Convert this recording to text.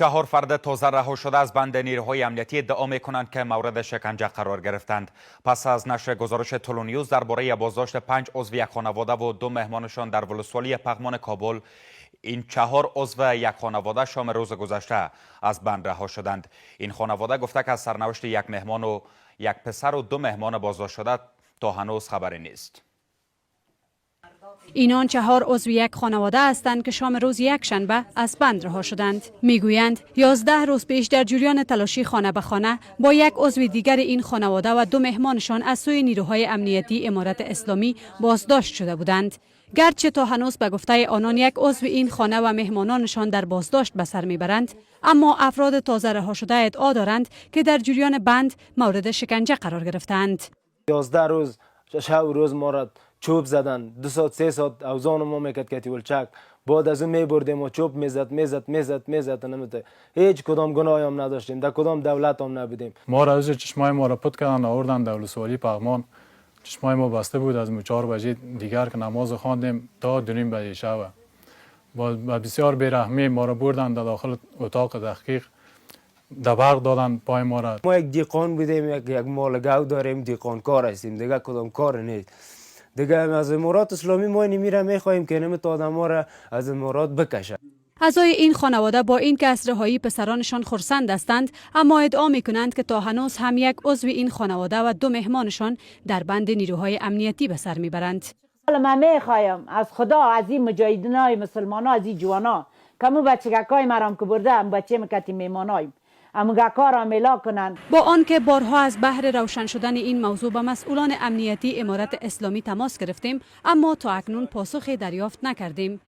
4 فرد تازه رها شده از بند نیروهای امنیتی ادعا می‌کنند که مورد شکنجه قرار گرفتند. پس از نشر گزارش تلونیوز درباره بازداشت 5 عضو یک خانواده و 2 مهمانشان در ولسوالی پغمان کابل، این 4 عضو یک خانواده شام روز گذشته از بند رها شدند. این خانواده گفته که از سرنوشت یک مهمان و یک پسر و 2 مهمان بازداشت شده تا هنوز خبری نیست. اینان 4 عضو یک خانواده هستند که شام روز یکشنبه از بند رها شدند. میگویند 11 روز پیش در جریان تلاشی خانه به خانه با یک عضو دیگر این خانواده و 2 مهمانشان از سوی نیروهای امنیتی امارت اسلامی بازداشت شده بودند. گرچه تا هنوز به گفته آنان یک عضو این خانه و مهمانانشان در بازداشت به سر میبرند، اما افراد تازه رها شده ادعا دارند که در جریان بند مورد شکنجه قرار گرفتند. 11 روز روز ما را چوب زدن، 2 ساعت 3 ساعت اوزان ما میکرد که ولچک، بعد از اون میبردیم و چوب میزد نمیده. هیچ کدام گناهی هم نداشتیم، در کدام دولت هم نبودیم. ما را از چشمای ما را پت کردن آوردن در ولسوالی پغمان. چشمای ما بسته بود از 4 بجه دیگر که نماز خواندیم تا 2:30 بجه شب. با بسیار بیرحمی ما را بردن در داخل اتاق تحقیق، دباغ دادن پای ما را. ما یک دیقان بودیم، یک مالگاو داریم، دیقان کار هستیم، دیگه کدام کار نیست. دیگه از امارات اسلامی ما نمیره میخواهیم که نمیت آدم ها را از امارات بکشه. اعضای این خانواده با اینکه از رهایی پسرانشان خرسند هستند، اما ادعا میکنند که تا هنوز هم یک عضو این خانواده و 2 مهمانشان در بند نیروهای امنیتی به سر میبرند. من میخوایم از خدا، از این مجاهدینای مسلمانا، از این جوانا که مو بچگکای مرام که برده هم بچه مکتی میمانایم امگکارا ملا کنند. با آنکه بارها از بهر روشن شدن این موضوع به مسئولان امنیتی امارت اسلامی تماس گرفتیم، اما تا اکنون پاسخی دریافت نکردیم.